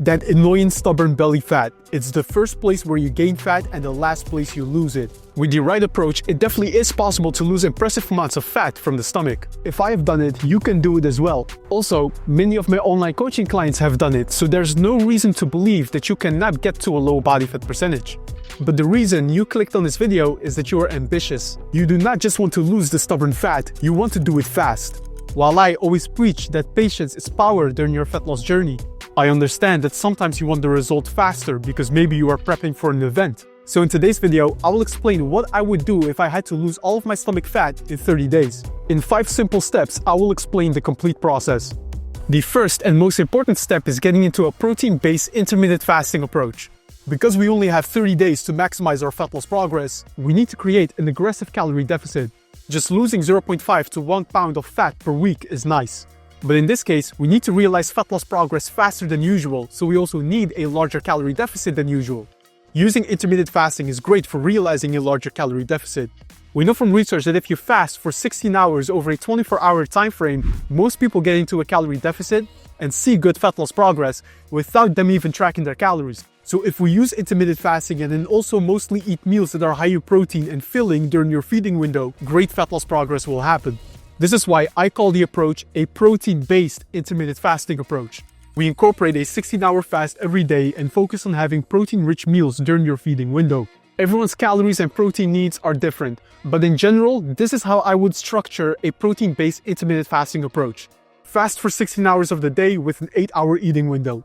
That annoying stubborn belly fat. It's the first place where you gain fat and the last place you lose it. With the right approach, it definitely is possible to lose impressive amounts of fat from the stomach. If I have done it, you can do it as well. Also, many of my online coaching clients have done it, so there's no reason to believe that you cannot get to a low body fat percentage. But the reason you clicked on this video is that you are ambitious. You do not just want to lose the stubborn fat, you want to do it fast. While I always preach that patience is power during your fat loss journey, I understand that sometimes you want the result faster because maybe you are prepping for an event. So in today's video, I will explain what I would do if I had to lose all of my stomach fat in 30 days. In 5 simple steps, I will explain the complete process. The first and most important step is getting into a protein-based intermittent fasting approach. Because we only have 30 days to maximize our fat loss progress, we need to create an aggressive calorie deficit. Just losing 0.5 to 1 pound of fat per week is nice. But in this case, we need to realize fat loss progress faster than usual, so we also need a larger calorie deficit than usual. Using intermittent fasting is great for realizing a larger calorie deficit. We know from research that if you fast for 16 hours over a 24-hour time frame, most people get into a calorie deficit and see good fat loss progress without them even tracking their calories. So if we use intermittent fasting and then also mostly eat meals that are high in protein and filling during your feeding window, great fat loss progress will happen. This is why I call the approach a protein-based intermittent fasting approach. We incorporate a 16-hour fast every day and focus on having protein-rich meals during your feeding window. Everyone's calories and protein needs are different, but in general, this is how I would structure a protein-based intermittent fasting approach. Fast for 16 hours of the day with an 8-hour eating window.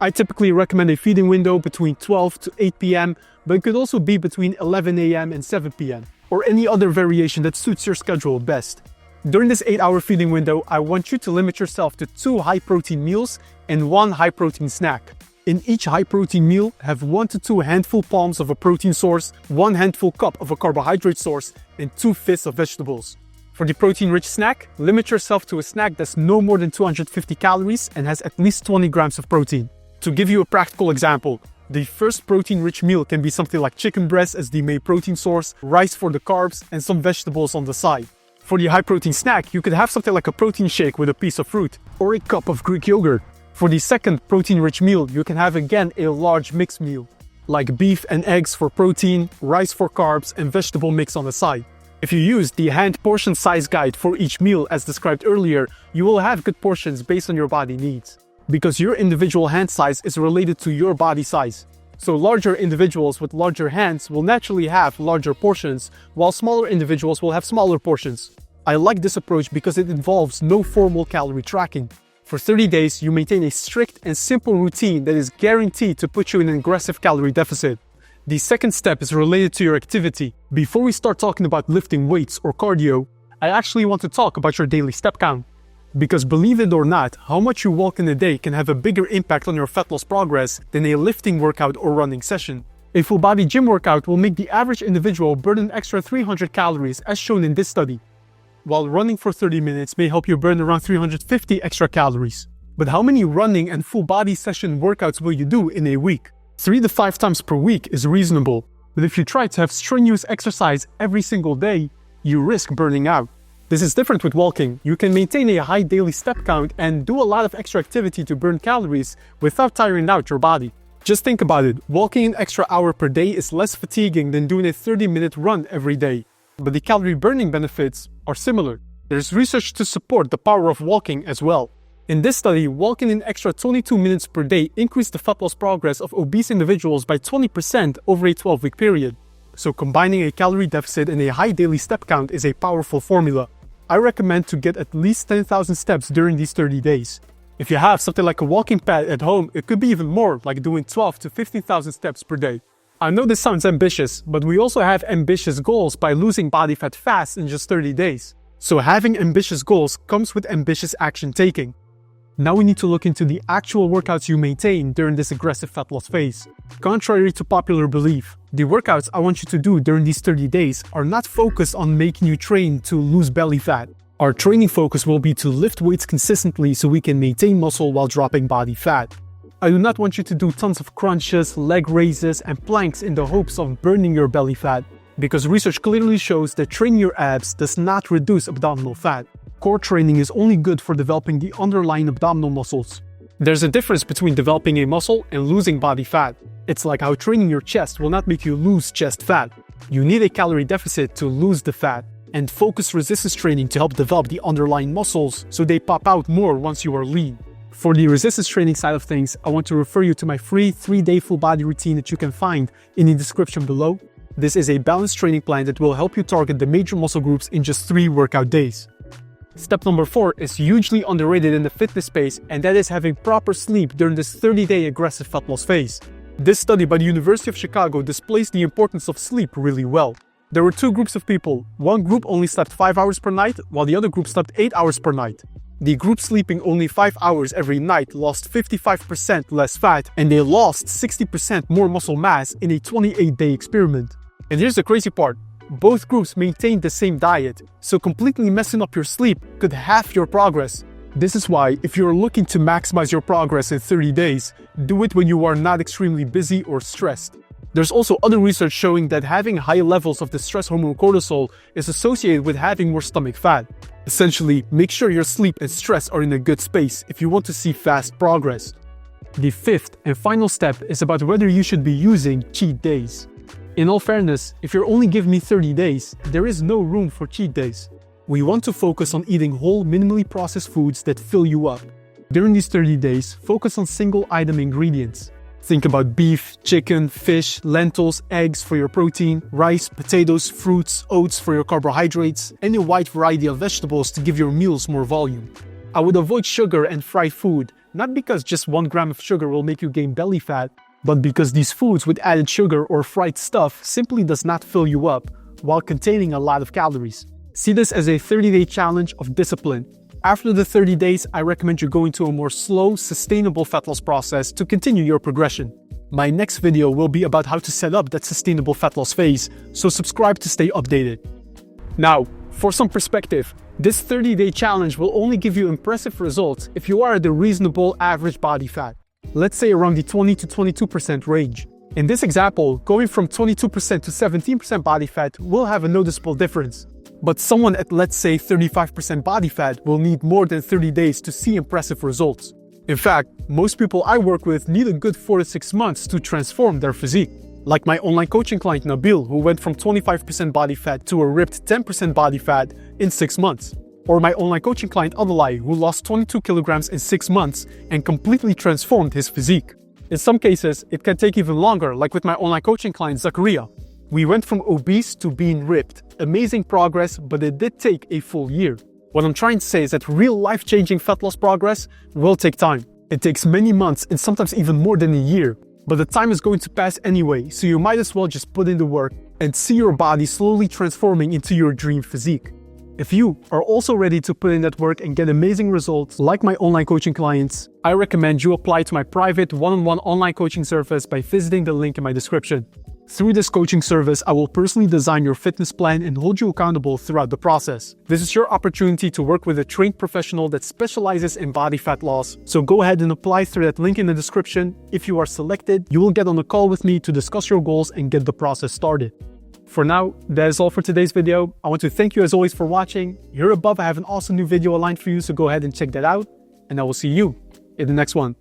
I typically recommend a feeding window between 12 to 8 p.m., but it could also be between 11 a.m. and 7 p.m., or any other variation that suits your schedule best. During this 8-hour feeding window, I want you to limit yourself to 2 high-protein meals and 1 high-protein snack. In each high-protein meal, have 1 to 2 handful palms of a protein source, 1 handful cup of a carbohydrate source, and 2 fists of vegetables. For the protein-rich snack, limit yourself to a snack that's no more than 250 calories and has at least 20 grams of protein. To give you a practical example, the first protein-rich meal can be something like chicken breast as the main protein source, rice for the carbs, and some vegetables on the side. For the high-protein snack, you could have something like a protein shake with a piece of fruit, or a cup of Greek yogurt. For the second protein-rich meal, you can have again a large mixed meal, like beef and eggs for protein, rice for carbs, and vegetable mix on the side. If you use the hand portion size guide for each meal as described earlier, you will have good portions based on your body needs. Because your individual hand size is related to your body size. So larger individuals with larger hands will naturally have larger portions, while smaller individuals will have smaller portions. I like this approach because it involves no formal calorie tracking. For 30 days, you maintain a strict and simple routine that is guaranteed to put you in an aggressive calorie deficit. The second step is related to your activity. Before we start talking about lifting weights or cardio, I actually want to talk about your daily step count. Because believe it or not, how much you walk in a day can have a bigger impact on your fat loss progress than a lifting workout or running session. A full body gym workout will make the average individual burn an extra 300 calories as shown in this study, while running for 30 minutes may help you burn around 350 extra calories. But how many running and full body session workouts will you do in a week? 3 to 5 times per week is reasonable, but if you try to have strenuous exercise every single day, you risk burning out. This is different with walking. You can maintain a high daily step count and do a lot of extra activity to burn calories without tiring out your body. Just think about it, walking an extra hour per day is less fatiguing than doing a 30-minute run every day. But the calorie burning benefits are similar. There's research to support the power of walking as well. In this study, walking an extra 22 minutes per day increased the fat loss progress of obese individuals by 20% over a 12-week period. So combining a calorie deficit and a high daily step count is a powerful formula. I recommend to get at least 10,000 steps during these 30 days. If you have something like a walking pad at home, it could be even more, like doing 12 to 15,000 steps per day. I know this sounds ambitious, but we also have ambitious goals by losing body fat fast in just 30 days. So having ambitious goals comes with ambitious action taking. Now we need to look into the actual workouts you maintain during this aggressive fat loss phase. Contrary to popular belief, the workouts I want you to do during these 30 days are not focused on making you train to lose belly fat. Our training focus will be to lift weights consistently so we can maintain muscle while dropping body fat. I do not want you to do tons of crunches, leg raises, and planks in the hopes of burning your belly fat, because research clearly shows that training your abs does not reduce abdominal fat. Core training is only good for developing the underlying abdominal muscles. There's a difference between developing a muscle and losing body fat. It's like how training your chest will not make you lose chest fat. You need a calorie deficit to lose the fat, and focused resistance training to help develop the underlying muscles so they pop out more once you are lean. For the resistance training side of things, I want to refer you to my free 3-day full body routine that you can find in the description below. This is a balanced training plan that will help you target the major muscle groups in just 3 workout days. Step number 4 is hugely underrated in the fitness space, and that is having proper sleep during this 30-day aggressive fat loss phase. This study by the University of Chicago displays the importance of sleep really well. There were 2 groups of people. One group only slept 5 hours per night, while the other group slept 8 hours per night. The group sleeping only 5 hours every night lost 55% less fat, and they lost 60% more muscle mass in a 28-day experiment. And here's the crazy part. Both groups maintained the same diet, so completely messing up your sleep could halve your progress. This is why, if you're looking to maximize your progress in 30 days, do it when you are not extremely busy or stressed. There's also other research showing that having high levels of the stress hormone cortisol is associated with having more stomach fat. Essentially, make sure your sleep and stress are in a good space if you want to see fast progress. The 5th and final step is about whether you should be using cheat days. In all fairness, if you're only giving me 30 days, there is no room for cheat days. We want to focus on eating whole, minimally processed foods that fill you up. During these 30 days, focus on single-item ingredients. Think about beef, chicken, fish, lentils, eggs for your protein, rice, potatoes, fruits, oats for your carbohydrates, and a wide variety of vegetables to give your meals more volume. I would avoid sugar and fried food, not because just 1 gram of sugar will make you gain belly fat, but because these foods with added sugar or fried stuff simply does not fill you up, while containing a lot of calories. See this as a 30-day challenge of discipline. After the 30 days, I recommend you go into a more slow, sustainable fat loss process to continue your progression. My next video will be about how to set up that sustainable fat loss phase, so subscribe to stay updated. Now, for some perspective, this 30-day challenge will only give you impressive results if you are at a reasonable average body fat. Let's say around the 20 to 22% range. In this example, going from 22% to 17% body fat will have a noticeable difference. But someone at, let's say, 35% body fat will need more than 30 days to see impressive results. In fact, most people I work with need a good 4 to 6 months to transform their physique. Like my online coaching client Nabil, who went from 25% body fat to a ripped 10% body fat in 6 months. Or my online coaching client Adalai, who lost 22 kilograms in 6 months and completely transformed his physique. In some cases, it can take even longer, like with my online coaching client Zakaria. We went from obese to being ripped. Amazing progress, but it did take a full year. What I'm trying to say is that real life-changing fat loss progress will take time. It takes many months and sometimes even more than a year. But the time is going to pass anyway, so you might as well just put in the work and see your body slowly transforming into your dream physique. If you are also ready to put in that work and get amazing results like my online coaching clients, I recommend you apply to my private one-on-one online coaching service by visiting the link in my description. Through this coaching service, I will personally design your fitness plan and hold you accountable throughout the process. This is your opportunity to work with a trained professional that specializes in body fat loss. So go ahead and apply through that link in the description. If you are selected, you will get on a call with me to discuss your goals and get the process started. For now, that is all for today's video. I want to thank you as always for watching. Here above, I have an awesome new video aligned for you, so go ahead and check that out. And I will see you in the next one.